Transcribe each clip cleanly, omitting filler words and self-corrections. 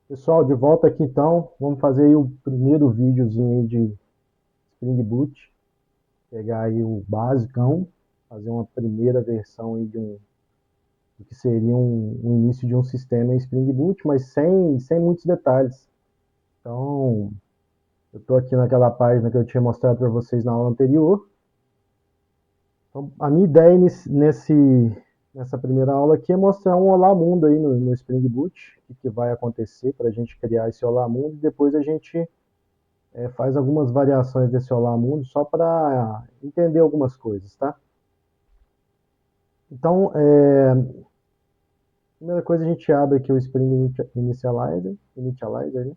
Pessoal, de volta aqui então, vamos fazer aí o primeiro videozinho aí de Spring Boot, pegar aí o basicão, fazer uma primeira versão aí do que seria um início de um sistema em Spring Boot, mas sem muitos detalhes. Então, eu estou aqui naquela página que eu tinha mostrado para vocês na aula anterior. Então, a minha ideia nessa primeira aula aqui é mostrar um Olá Mundo aí no Spring Boot, o que vai acontecer para a gente criar esse Olá Mundo, e depois a gente faz algumas variações desse Olá Mundo só para entender algumas coisas, tá? Então, a primeira coisa a gente abre aqui o Spring Initializer, né?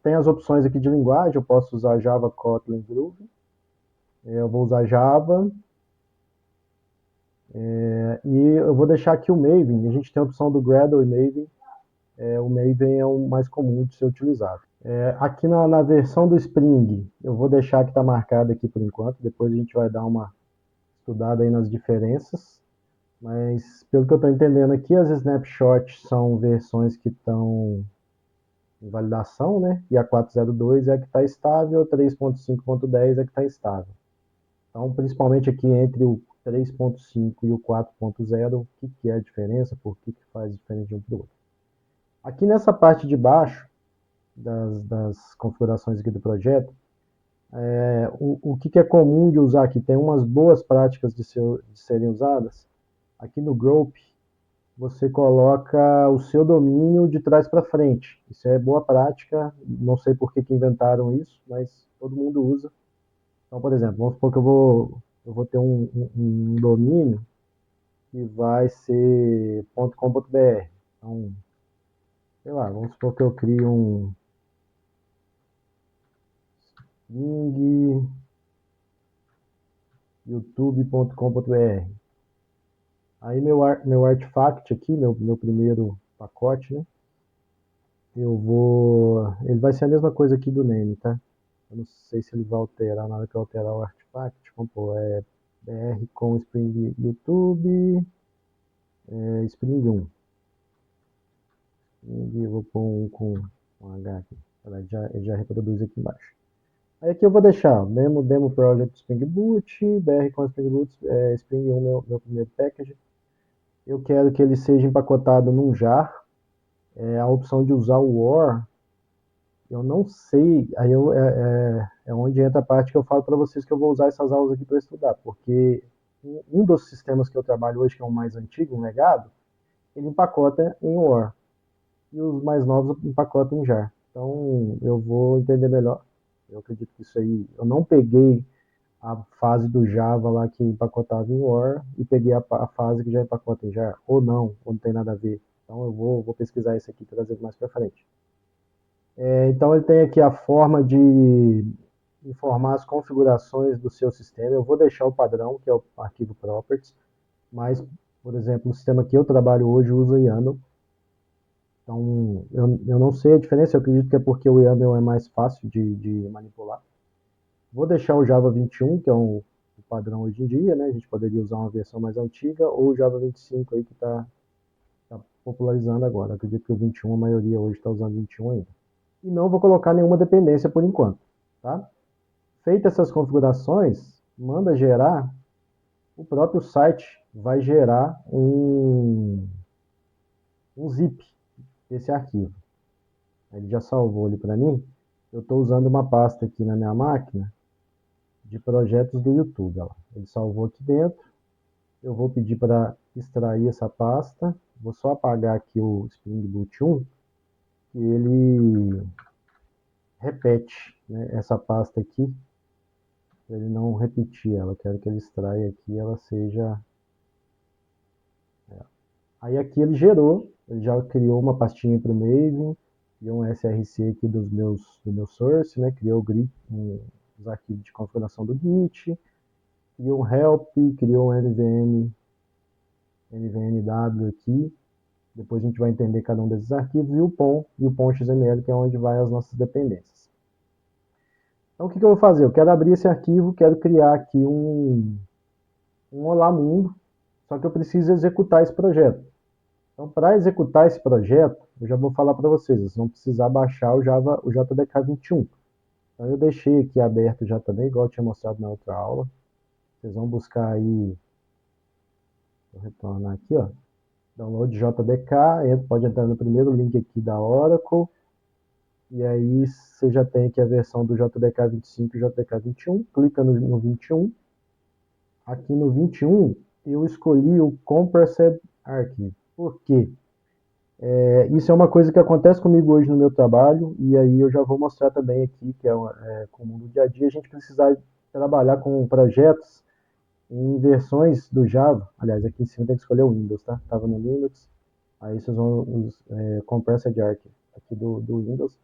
Tem as opções aqui de linguagem, eu posso usar Java, Kotlin, Groovy. Eu vou usar Java, e eu vou deixar aqui o Maven. A gente tem a opção do Gradle e Maven. O Maven é o mais comum de ser utilizado. Aqui na versão do Spring, eu vou deixar que está marcado aqui por enquanto, depois a gente vai dar uma estudada aí nas diferenças. Mas, pelo que eu estou entendendo aqui, as snapshots são versões que estão em validação, né? E a 4.02 é a que está estável, a 3.5.10 é a que está instável. Então, principalmente aqui entre o 3.5 e o 4.0, o que é a diferença, por que faz diferença de um para o outro. Aqui nessa parte de baixo das configurações aqui do projeto, o que é comum de usar aqui, tem umas boas práticas de serem usadas. Aqui no Group, você coloca o seu domínio de trás para frente. Isso é boa prática, não sei por que inventaram isso, mas todo mundo usa. Então, por exemplo, vamos supor que eu vou ter um domínio que vai ser .com.br. Então, sei lá, vamos supor que eu crio um youtube.com.br. Aí meu artifact aqui, meu primeiro pacote, né? Ele vai ser a mesma coisa aqui do name, tá? Eu não sei se ele vai alterar na hora que eu alterar o artifact. Vamos pôr, br com Spring YouTube, Spring 1. E eu vou pôr um com um H aqui. Ele já reproduz aqui embaixo. Aí aqui eu vou deixar demo project Spring Boot, br com Spring Boot, Spring 1 meu primeiro package. Eu quero que ele seja empacotado num jar. A opção de usar o OR, eu não sei, aí é onde entra a parte que eu falo para vocês que eu vou usar essas aulas aqui para estudar, porque um dos sistemas que eu trabalho hoje, que é o mais antigo, um legado, ele empacota em OR, e os mais novos empacotam em JAR. Então eu vou entender melhor. Eu acredito que isso aí, eu não peguei a fase do Java lá que empacotava em OR e peguei a fase que já empacota em JAR, ou não tem nada a ver. Então eu vou pesquisar isso aqui e trazer mais para frente. Então ele tem aqui a forma de informar as configurações do seu sistema. Eu vou deixar o padrão, que é o arquivo properties, mas, por exemplo, o sistema que eu trabalho hoje usa YAML. Então, eu não sei a diferença, eu acredito que é porque o YAML é mais fácil de manipular. Vou deixar o Java 21, que é o padrão hoje em dia, né? A gente poderia usar uma versão mais antiga, ou o Java 25 aí que está popularizando agora. Eu acredito que o 21, a maioria hoje está usando 21 ainda. E não vou colocar nenhuma dependência por enquanto, tá? Feitas essas configurações, manda gerar, o próprio site vai gerar um zip desse arquivo. Ele já salvou ali para mim. Eu estou usando uma pasta aqui na minha máquina de projetos do YouTube. Ó. Ele salvou aqui dentro. Eu vou pedir para extrair essa pasta. Vou só apagar aqui o Spring Boot 1 e ele repete, né, essa pasta aqui para ele não repetir ela. Eu quero que ele extraia aqui e ela seja. Aí aqui ele gerou, ele já criou uma pastinha para o Maven, criou um src aqui do meu source, né? Criou os arquivos de configuração do Git, criou um help, criou um nvnw aqui. Depois a gente vai entender cada um desses arquivos e o POM XML, que é onde vai as nossas dependências. Então o que eu vou fazer? Eu quero abrir esse arquivo, quero criar aqui um Olá Mundo, só que eu preciso executar esse projeto. Então, para executar esse projeto, eu já vou falar para vocês, vocês vão precisar baixar o JDK 21. Então, eu deixei aqui aberto já também, igual eu tinha mostrado na outra aula. Vocês vão buscar aí, vou retornar aqui, ó, download JDK, pode entrar no primeiro link aqui da Oracle, e aí você já tem aqui a versão do JDK 25 e JDK 21, clica no 21. Aqui no 21, eu escolhi o Compressed Archive. Por quê? Isso é uma coisa que acontece comigo hoje no meu trabalho, e aí eu já vou mostrar também aqui, que comum no dia a dia, a gente precisar trabalhar com projetos em versões do Java. Aliás, aqui em cima tem que escolher o Windows, tá? Estava no Linux, aí vocês vão Compressed Archive aqui do Windows.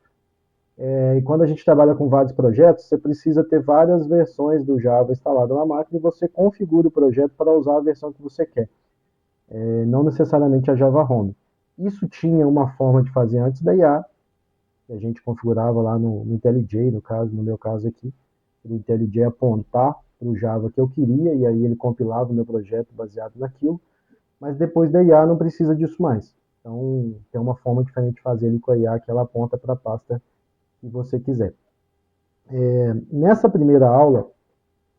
E quando a gente trabalha com vários projetos, você precisa ter várias versões do Java instalado na máquina e você configura o projeto para usar a versão que você quer, não necessariamente a Java ROM. Isso tinha uma forma de fazer antes da IA, que a gente configurava lá no IntelliJ, no meu caso aqui, o IntelliJ apontar para o Java que eu queria, e aí ele compilava o meu projeto baseado naquilo, mas depois da IA não precisa disso mais. Então, tem uma forma diferente de fazer ali com a IA, que ela aponta para a pasta que você quiser. Nessa primeira aula,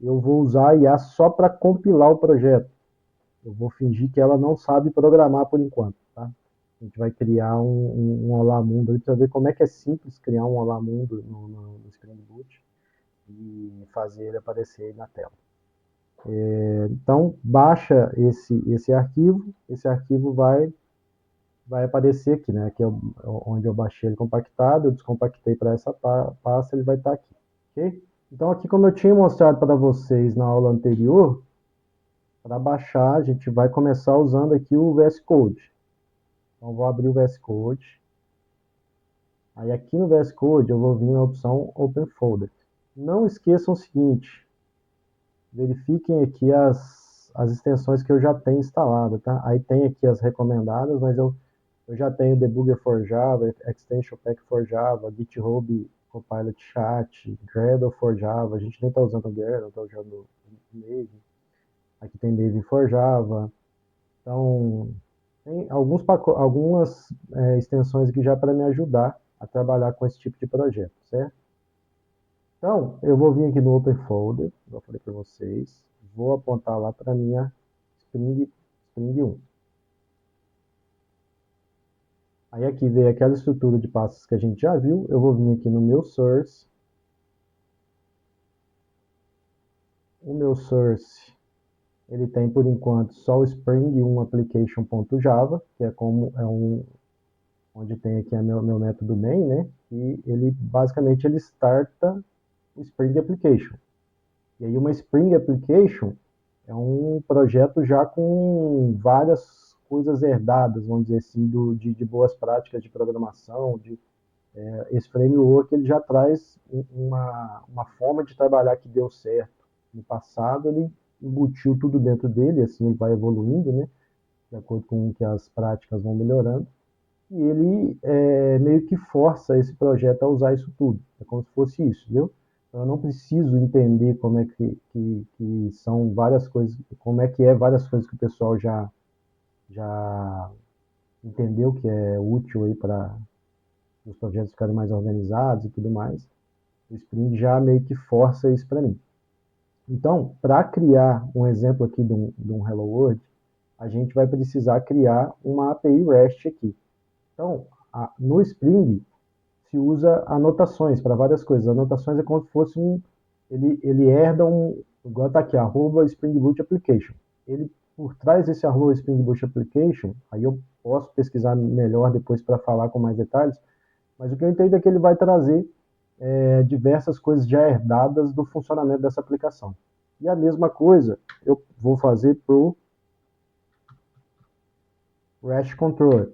eu vou usar a IA só para compilar o projeto. Eu vou fingir que ela não sabe programar por enquanto, tá? A gente vai criar um Olá Mundo para ver como é que é simples criar um Olá Mundo no Spring Boot e fazer ele aparecer aí na tela. Então, baixa esse arquivo vai aparecer aqui, né? Aqui é onde eu baixei ele compactado, eu descompactei para essa pasta, ele vai estar aqui, ok? Então, aqui como eu tinha mostrado para vocês na aula anterior, para baixar, a gente vai começar usando aqui o VS Code. Então, vou abrir o VS Code. Aí, aqui no VS Code, eu vou vir na opção Open Folder. Não esqueçam o seguinte, verifiquem aqui as extensões que eu já tenho instalado, tá? Aí tem aqui as recomendadas, mas eu já tenho Debugger for Java, Extension Pack for Java, GitHub Copilot Chat, Gradle for Java. A gente nem está usando o Gradle, está usando o Maven. Aqui tem Maven for Java. Então, tem algumas extensões aqui já para me ajudar a trabalhar com esse tipo de projeto, certo? Então, eu vou vir aqui no Open Folder, como eu falei para vocês, vou apontar lá para a minha Spring 1. Aí aqui veio aquela estrutura de passos que a gente já viu, eu vou vir aqui no meu source. O meu source, ele tem por enquanto só o Spring 1 application.java, que é onde tem aqui meu método main, né? E ele basicamente ele starta o Spring Application. E aí uma Spring Application é um projeto já com várias coisas herdadas, vamos dizer assim, de boas práticas de programação, esse framework ele já traz uma forma de trabalhar que deu certo. No passado ele embutiu tudo dentro dele, assim ele vai evoluindo, né? De acordo com que as práticas vão melhorando. E ele meio que força esse projeto a usar isso tudo. É como se fosse isso, viu? Então, eu não preciso entender como é que são várias coisas, como é que várias coisas que o pessoal já entendeu que é útil aí para os projetos ficarem mais organizados e tudo mais. O Spring já meio que força isso para mim. Então, para criar um exemplo aqui de um Hello World, a gente vai precisar criar uma API REST aqui. Então, no Spring, se usa anotações para várias coisas. Anotações é como se fosse ele herda igual está aqui, Spring Boot Application. Ele, por trás desse Spring Boot Application, aí eu posso pesquisar melhor depois para falar com mais detalhes, mas o que eu entendo é que ele vai trazer diversas coisas já herdadas do funcionamento dessa aplicação. E a mesma coisa eu vou fazer para o REST Controller.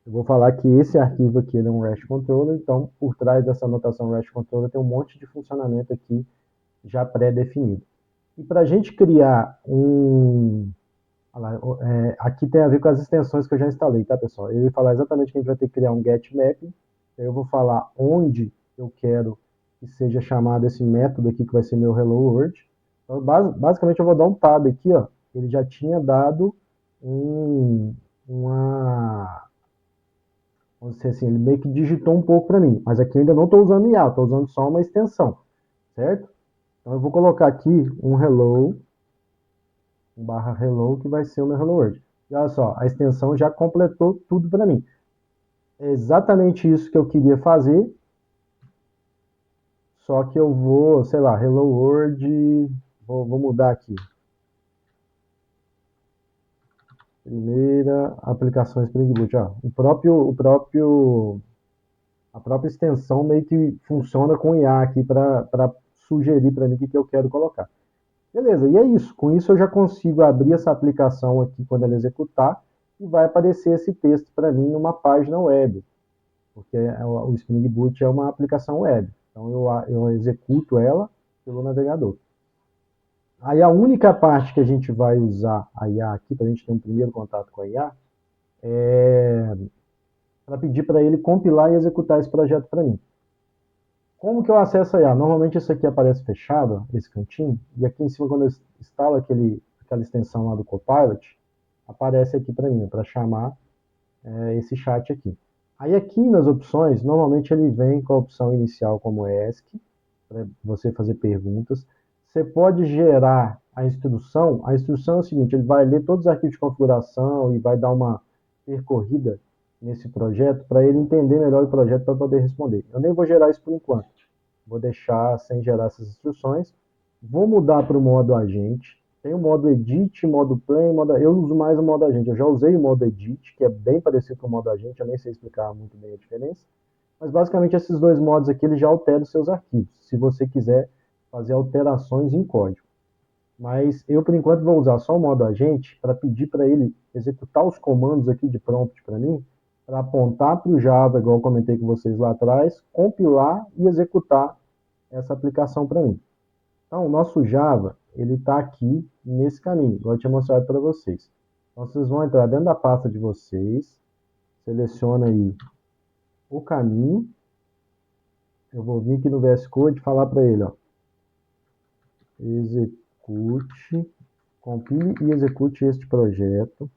Eu vou falar que esse arquivo aqui é um REST Controller, então por trás dessa anotação REST Controller tem um monte de funcionamento aqui já pré-definido. E para a gente criar aqui tem a ver com as extensões que eu já instalei, tá, pessoal? Eu vou falar exatamente que a gente vai ter que criar um get mapping, eu vou falar onde eu quero que seja chamado esse método aqui, que vai ser meu hello world. Então, basicamente, eu vou dar um tab aqui, ó. Ele já tinha dado uma, vamos dizer assim, ele meio que digitou um pouco para mim, mas aqui eu ainda não estou usando IA, estou usando só uma extensão, certo? Então eu vou colocar aqui um hello, um barra hello, que vai ser o meu Hello World. E olha só, a extensão já completou tudo para mim. É exatamente isso que eu queria fazer, só que eu vou, sei lá, Hello World, vou mudar aqui. Primeira aplicação Spring Boot. Ó, a própria extensão meio que funciona com IA aqui para sugerir para mim o que eu quero colocar. Beleza, e é isso. Com isso eu já consigo abrir essa aplicação aqui quando ela executar e vai aparecer esse texto para mim numa página web, porque o Spring Boot é uma aplicação web. Então eu executo ela pelo navegador. Aí a única parte que a gente vai usar a IA aqui, para a gente ter um primeiro contato com a IA, é para pedir para ele compilar e executar esse projeto para mim. Como que eu acesso a IA? Normalmente isso aqui aparece fechado, esse cantinho, e aqui em cima, quando eu instalo aquela extensão lá do Copilot, aparece aqui para mim, para chamar esse chat aqui. Aí aqui nas opções, normalmente ele vem com a opção inicial como ESC, para você fazer perguntas. Você pode gerar a instrução é o seguinte, ele vai ler todos os arquivos de configuração e vai dar uma percorrida nesse projeto para ele entender melhor o projeto para poder responder. Eu nem vou gerar isso por enquanto. Vou deixar sem gerar essas instruções. Vou mudar para o modo agente. Tem o modo edit, modo play, eu uso mais o modo agente. Eu já usei o modo edit, que é bem parecido com o modo agente, eu nem sei explicar muito bem a diferença. Mas basicamente esses dois modos aqui ele já altera os seus arquivos, se você quiser fazer alterações em código. Mas eu, por enquanto, vou usar só o modo agente para pedir para ele executar os comandos aqui de prompt para mim, para apontar para o Java, igual eu comentei com vocês lá atrás, compilar e executar essa aplicação para mim. Então, o nosso Java, ele está aqui nesse caminho, igual eu tinha mostrado para vocês. Então, vocês vão entrar dentro da pasta de vocês, seleciona aí o caminho, eu vou vir aqui no VS Code e falar para ele, ó, execute, compile e execute este projeto.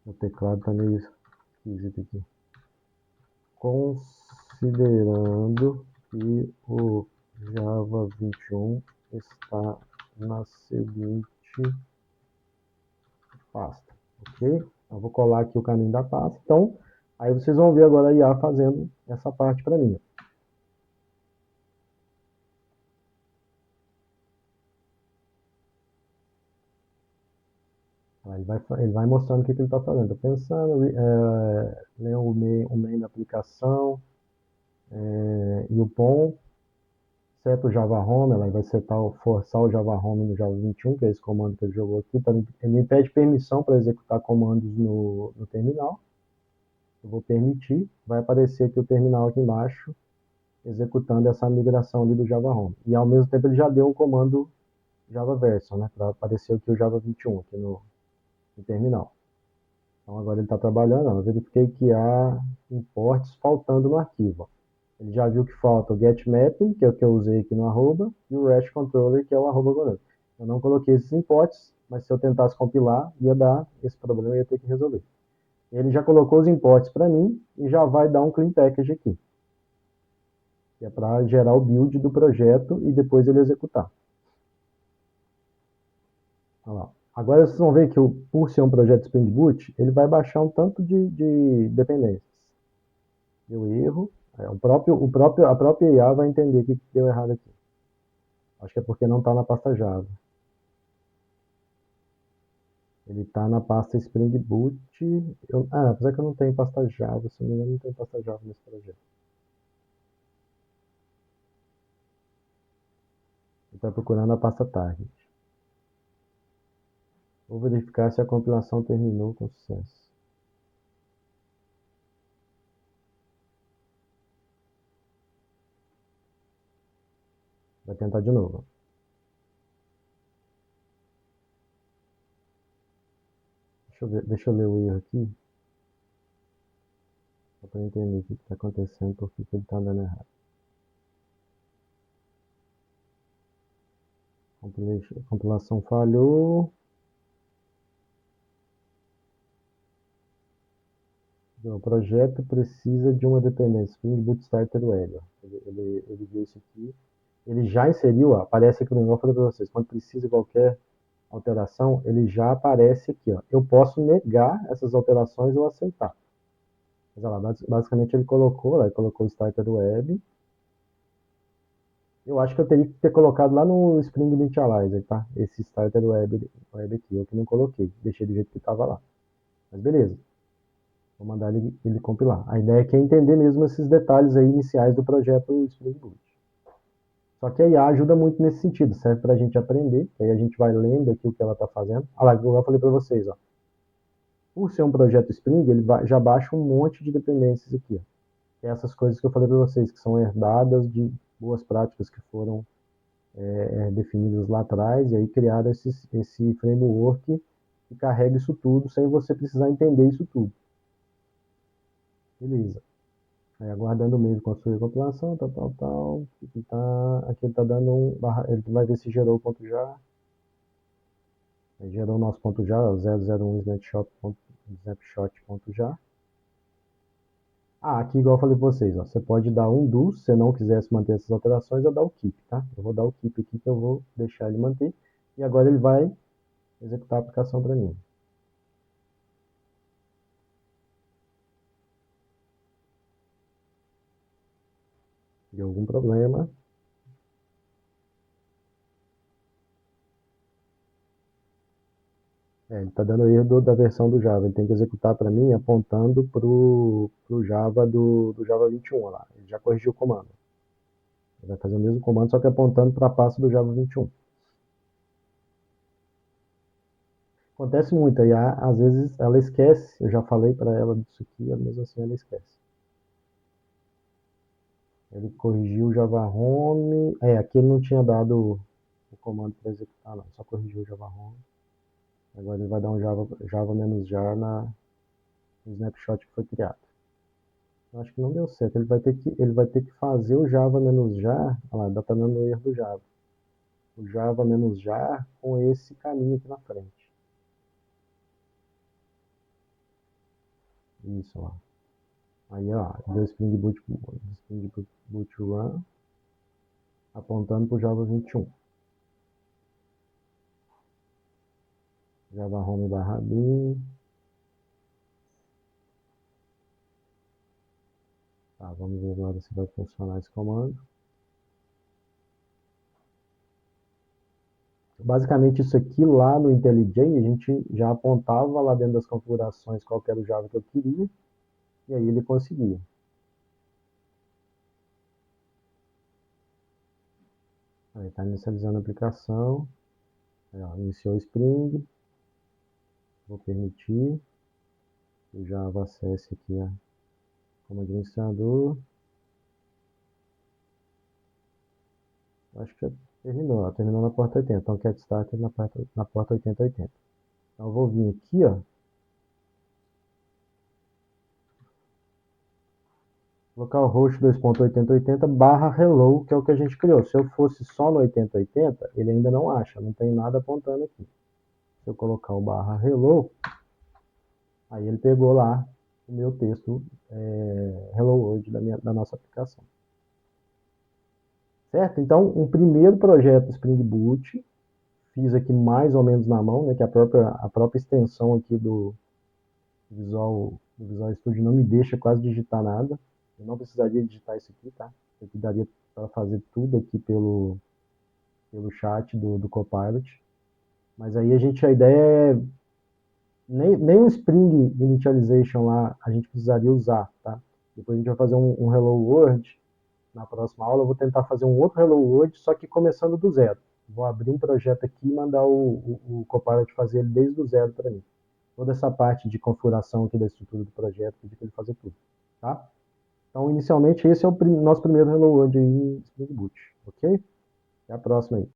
O teclado está meio esquisito aqui. Considerando que o Java 21 está na seguinte pasta, ok? Eu vou colar aqui o caminho da pasta. Então, aí vocês vão ver agora a IA fazendo essa parte para mim. Ele vai mostrando o que ele está fazendo. Estou pensando, ler o main da aplicação e o POM, seta o Java Home, ela vai forçar o Java Home no Java 21, que é esse comando que ele jogou aqui. Ele me pede permissão para executar comandos no terminal. Eu vou permitir, vai aparecer aqui o terminal aqui embaixo, executando essa migração ali do Java Home. E ao mesmo tempo ele já deu um comando Java Version, né, para aparecer aqui o Java 21 aqui no terminal. Então agora ele está trabalhando, eu verifiquei que há imports faltando no arquivo. Ele já viu que falta o getMapping, que é o que eu usei aqui no arroba, e o REST Controller, que é o arroba agora. Eu não coloquei esses imports, mas se eu tentasse compilar, ia dar esse problema, eu ia ter que resolver. Ele já colocou os imports para mim e já vai dar um clean package aqui, que é para gerar o build do projeto e depois ele executar. Olha lá. Agora vocês vão ver que, por ser um projeto Spring Boot, ele vai baixar um tanto de dependências. Deu erro. A própria IA vai entender o que deu errado aqui. Acho que é porque não está na pasta Java. Ele está na pasta Spring Boot. Apesar que eu não tenho pasta Java, se não me engano, não tem pasta Java nesse projeto. Ele está procurando a pasta Target. Vou verificar se a compilação terminou com sucesso. Vai tentar de novo. Deixa eu ler o erro aqui. Só para entender o que está acontecendo, por que ele está dando errado. Compilação falhou. O projeto precisa de uma dependência Spring Boot Starter Web. Ele viu isso aqui. Ele já inseriu, ó, aparece aqui no e-mail, eu falei para vocês, quando precisa de qualquer alteração, ele já aparece aqui. Ó. Eu posso negar essas alterações ou aceitar. Mas, olha lá, basicamente ele colocou Starter Web. Eu acho que eu teria que ter colocado lá no Spring Initializer, tá? Esse Starter Web aqui, eu que não coloquei. Deixei do jeito que estava lá. Mas beleza. Vou mandar ele compilar. A ideia aqui é entender mesmo esses detalhes aí iniciais do projeto Spring Boot. Só que a IA ajuda muito nesse sentido, serve para a gente aprender, aí a gente vai lendo aqui o que ela está fazendo. Olha lá, como eu falei para vocês, ó. Por ser um projeto Spring, ele já baixa um monte de dependências aqui. Ó. Que é essas coisas que eu falei para vocês, que são herdadas de boas práticas que foram definidas lá atrás, e aí criaram esse framework que carrega isso tudo, sem você precisar entender isso tudo. Beleza. Aí aguardando o meio de construir a compilação, tal. Aqui ele está dando ele vai ver se gerou o ponto já. Aí gerou o nosso ponto já, 001 snapshot.já. Aqui igual eu falei para vocês, ó, você pode dar um do, se você não quisesse manter essas alterações, eu dar o keep, tá? Eu vou dar o keep aqui que eu vou deixar ele manter. E agora ele vai executar a aplicação para mim. Deu algum problema. Ele está dando erro da versão do Java. Ele tem que executar para mim apontando para o Java do Java 21 lá. Ele já corrigiu o comando. Ele vai fazer o mesmo comando, só que apontando para a pasta do Java 21. Acontece muito, aí às vezes ela esquece, eu já falei para ela disso aqui, mesmo assim ela esquece. Ele corrigiu o Java Home, aqui ele não tinha dado o comando para executar não, só corrigiu o Java Home. Agora ele vai dar um Java-jar no snapshot que foi criado. Eu acho que não deu certo, ele vai ter que fazer o Java-jar, olha lá, tá dando o erro do Java. O Java-jar com esse caminho aqui na frente. Isso, ó. Aí, ó, deu Spring Boot Run, apontando para o Java 21. Java Home /bin. Tá, vamos ver agora se vai funcionar esse comando. Basicamente isso aqui lá no IntelliJ, a gente já apontava lá dentro das configurações qual era o Java que eu queria, e aí ele conseguia. Aí está inicializando a aplicação, aí, ó, iniciou o Spring, vou permitir que o Java acesse aqui como administrador. Acho que terminou na porta 80, então get started na porta 8080. Então eu vou vir aqui, ó, localhost 2.8080 /hello, que é o que a gente criou. Se eu fosse só no 8080, ele ainda não acha, não tem nada apontando aqui. Se eu colocar o /hello, aí ele pegou lá o meu texto Hello World da nossa aplicação. Certo? Então, um primeiro projeto Spring Boot, fiz aqui mais ou menos na mão, né, que a própria extensão aqui do Visual Studio não me deixa quase digitar nada. Eu não precisaria digitar isso aqui, tá? Isso aqui daria para fazer tudo aqui pelo chat do Copilot. Mas aí a ideia é nem um Spring Initialization lá a gente precisaria usar, tá? Depois a gente vai fazer um Hello World. Na próxima aula eu vou tentar fazer um outro Hello World, só que começando do zero. Vou abrir um projeto aqui e mandar o Copilot fazer ele desde o zero para mim. Toda essa parte de configuração aqui da estrutura do projeto, pedir para ele fazer tudo, tá? Então, inicialmente, esse é o nosso primeiro Hello World em Spring Boot, ok? Até a próxima aí.